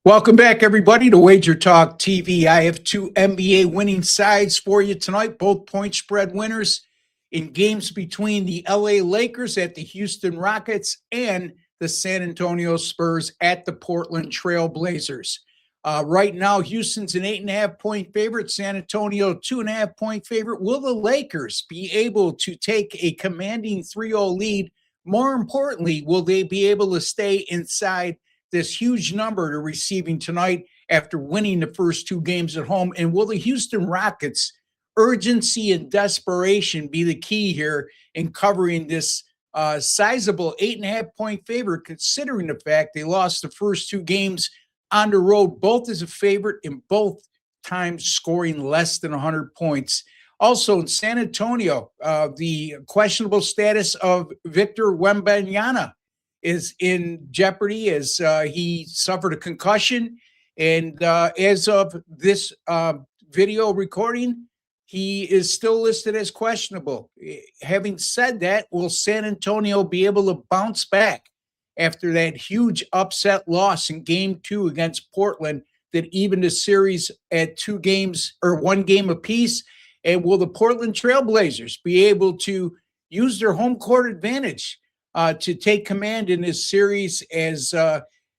Welcome back, everybody, to WagerTalk TV. I have two NBA winning sides for you tonight, both point spread winners in games between the LA Lakers at the Houston Rockets and the San Antonio Spurs at the Portland Trail Blazers. Right now, Houston's an 8.5-point favorite, San Antonio 2.5-point favorite. Will the Lakers be able to take a commanding 3-0 lead? More importantly, will they be able to stay inside this huge number they're receiving tonight after winning the first two games at home? And will the Houston Rockets' urgency and desperation be the key here in covering this sizable 8.5-point favorite, considering the fact they lost the first two games on the road, both as a favorite and both times scoring less than 100 points? Also in San Antonio, the questionable status of Victor Wembanyama is in jeopardy as he suffered a concussion. And as of this video recording, he is still listed as questionable. Having said that, will San Antonio be able to bounce back after that huge upset loss in Game 2 against Portland that evened the series at 2 games or 1 game apiece? And will the Portland Trail Blazers be able to use their home court advantage to take command in this series as,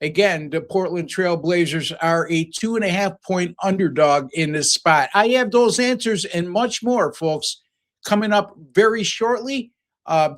again, the Portland Trail Blazers are a 2.5-point underdog in this spot? I have those answers and much more, folks, coming up very shortly.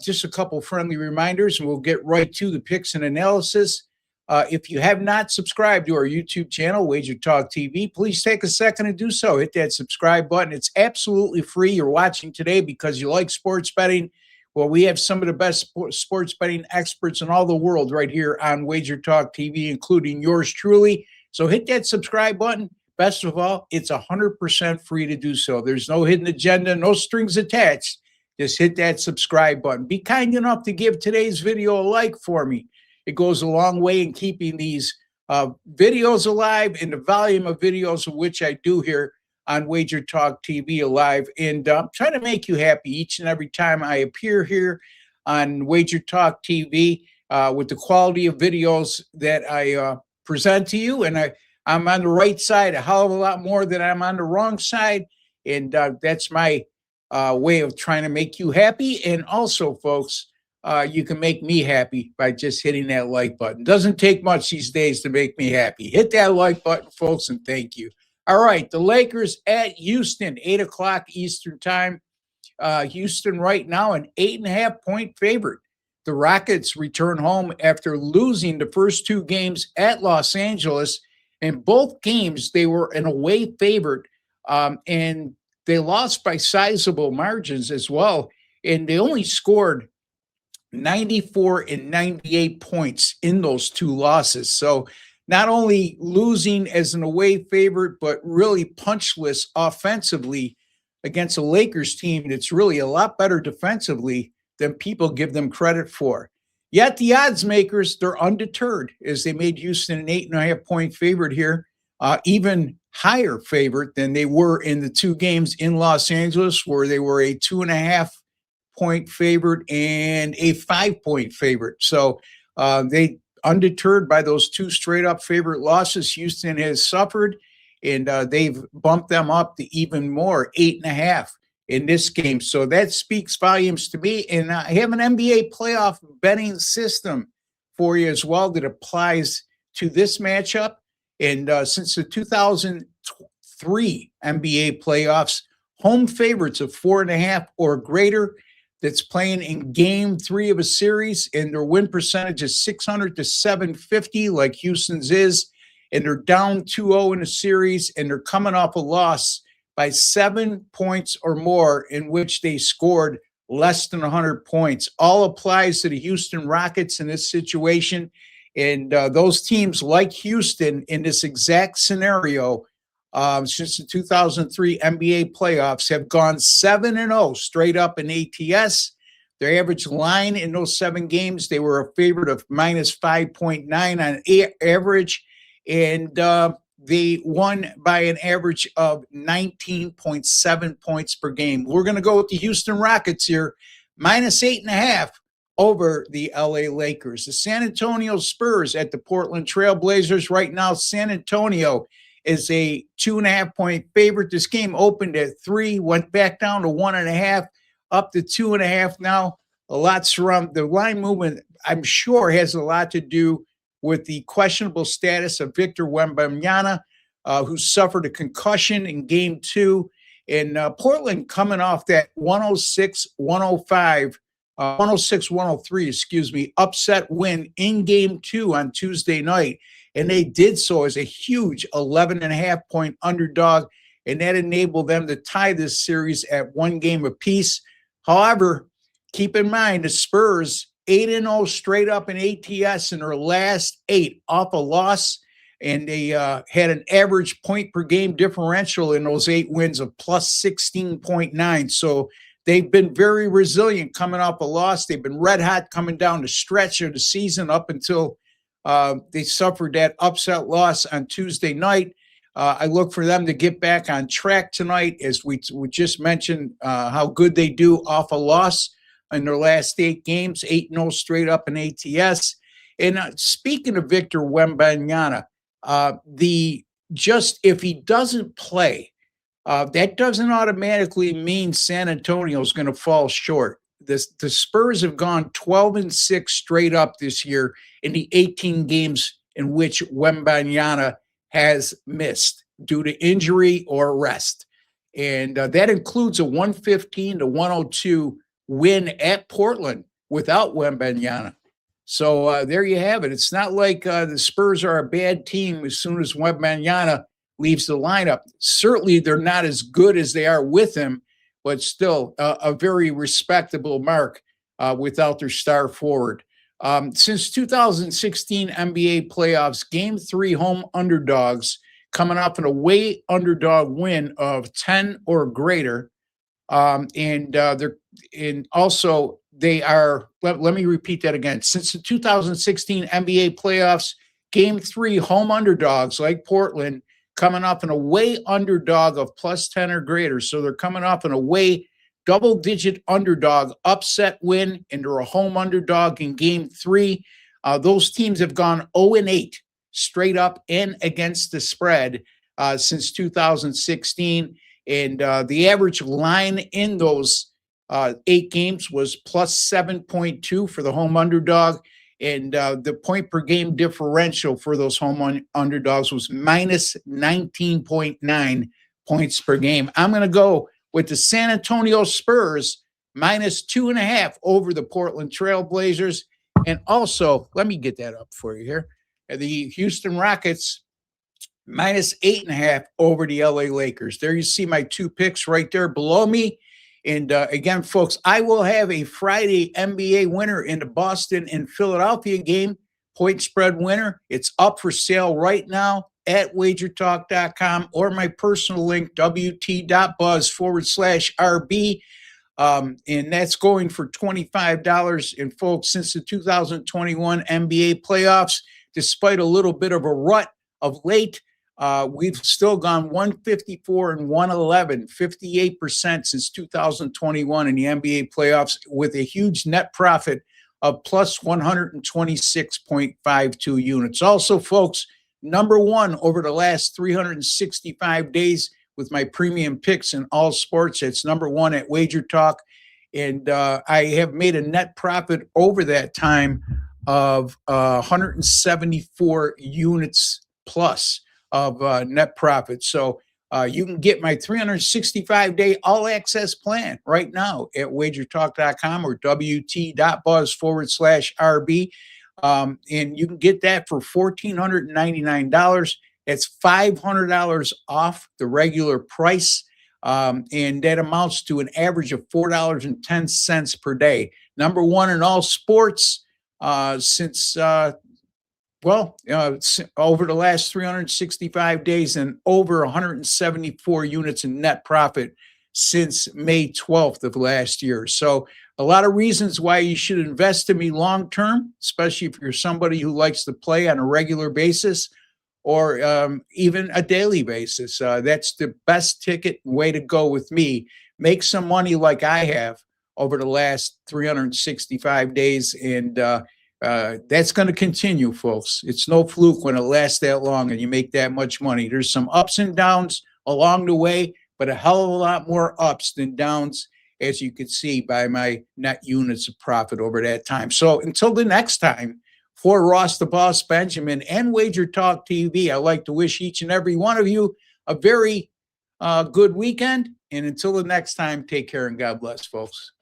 Just a couple friendly reminders, and we'll get right to the picks and analysis. If you have not subscribed to our YouTube channel, WagerTalk TV, please take a second to do so. Hit that subscribe button. It's absolutely free. You're watching today because you like sports betting. Well, we have some of the best sports betting experts in all the world right here on WagerTalk TV, including yours truly. So hit that subscribe button. Best of all, it's 100% free to do so. There's no hidden agenda, no strings attached. Just hit that subscribe button. Be kind enough to give today's video a like for me. It goes a long way in keeping these videos alive and the volume of videos of which I do here on WagerTalk TV alive. And I'm trying to make you happy each and every time I appear here on WagerTalk TV with the quality of videos that I present to you. And I'm on the right side a hell of a lot more than I'm on the wrong side. And that's my way of trying to make you happy. And also, folks, you can make me happy by just hitting that like button. Doesn't take much these days to make me happy. Hit that like button, folks, and thank you. All right, the Lakers at Houston, 8 o'clock Eastern time. Houston right now an 8.5-point favorite. The Rockets return home after losing the first two games at Los Angeles. In both games, they were an away favorite, and they lost by sizable margins as well. And they only scored 94 and 98 points in those two losses. So not only losing as an away favorite, but really punchless offensively against a Lakers team that's really a lot better defensively than people give them credit for. Yet the odds makers, they're undeterred as they made Houston an 8.5-point favorite here, even higher favorite than they were in the two games in Los Angeles, where they were a 2.5-point favorite and a 5-point favorite. So they undeterred by those two straight-up favorite losses Houston has suffered, and they've bumped them up to even more, 8.5 in this game. So that speaks volumes to me. And I have an NBA playoff betting system for you as well that applies to this matchup. And since the 2003 NBA playoffs, home favorites of 4.5 or greater that's playing in Game 3 of a series, and their win percentage is 600 to 750, like Houston's is, and they're down 2-0 in a series, and they're coming off a loss by 7 points or more in which they scored less than 100 points. All applies to the Houston Rockets in this situation, and those teams like Houston in this exact scenario since the 2003 NBA playoffs have gone 7-0 straight up in ATS. Their average line in those 7 games, they were a favorite of minus 5.9 on average, and they won by an average of 19.7 points per game. We're going to go with the Houston Rockets here, minus 8.5 over the LA Lakers. The San Antonio Spurs at the Portland Trail Blazers. Right now, San Antonio is a 2.5-point favorite. This game opened at 3, went back down to 1.5, up to 2.5 now. A lot surround the line movement, I'm sure, has a lot to do with the questionable status of Victor Wembanyama, who suffered a concussion in game 2. And Portland coming off that 106-103, upset win in game 2 on Tuesday night. And they did so as a huge 11.5-point underdog, and that enabled them to tie this series at 1 game apiece. However, keep in mind the Spurs 8-0 straight up in ATS in their last 8 off a loss, and they had an average point per game differential in those 8 wins of plus 16.9. So they've been very resilient coming off a loss. They've been red hot coming down the stretch of the season up until they suffered that upset loss on Tuesday night. I look for them to get back on track tonight, as we just mentioned how good they do off a loss in their last 8 games, 8-0 straight up in ATS. And speaking of Victor Wembanyama, if he doesn't play, that doesn't automatically mean San Antonio is going to fall short. The Spurs have gone 12-6 straight up this year in the 18 games in which Wembanyama has missed due to injury or rest. And that includes a 115-102 win at Portland without Wembanyama. So there you have it. It's not like the Spurs are a bad team as soon as Wembanyama leaves the lineup. Certainly they're not as good as they are with him, but still a very respectable mark without their star forward. Since 2016 NBA playoffs, Game 3 home underdogs coming off an away underdog win of 10 or greater. Let me repeat that again. Since the 2016 NBA playoffs, Game 3 home underdogs like Portland coming off an away underdog of plus 10 or greater. So they're coming off an away double-digit underdog upset win, and they're a home underdog in Game 3. Those teams have gone 0-8 straight up and against the spread since 2016. And the average line in those 8 games was plus 7.2 for the home underdog. And the point per game differential for those home underdogs was minus 19.9 points per game. I'm going to go with the San Antonio Spurs minus 2.5 over the Portland Trail Blazers. And also, let me get that up for you here. The Houston Rockets minus 8.5 over the LA Lakers. There you see my 2 picks right there below me. And again, folks, I will have a Friday NBA winner in the Boston and Philadelphia game, point spread winner. It's up for sale right now at WagerTalk.com or my personal link, wt.buzz/RB. And that's going for $25. And folks, since the 2021 NBA playoffs, despite a little bit of a rut of late, we've still gone 154-111, 58% since 2021 in the NBA playoffs, with a huge net profit of plus 126.52 units. Also, folks, number 1 over the last 365 days with my premium picks in all sports. It's number 1 at WagerTalk. And I have made a net profit over that time of 174 units plus of net profit. So you can get my 365-day all-access plan right now at WagerTalk.com or wt.buzz/RB. And you can get that for $1,499. That's $500 off the regular price. And that amounts to an average of $4.10 per day. Number 1 in all sports since over the last 365 days, and over 174 units in net profit since May 12th of last year. So a lot of reasons why you should invest in me long-term, especially if you're somebody who likes to play on a regular basis or even a daily basis. That's the best ticket way to go with me. Make some money like I have over the last 365 days. And that's going to continue, folks. It's no fluke when it lasts that long and you make that much money. There's some ups and downs along the way, but a hell of a lot more ups than downs, as you can see by my net units of profit over that time. So until the next time, for Ross the Boss Benjamin and WagerTalk TV, I'd like to wish each and every one of you a very good weekend. And until the next time, take care and God bless, folks.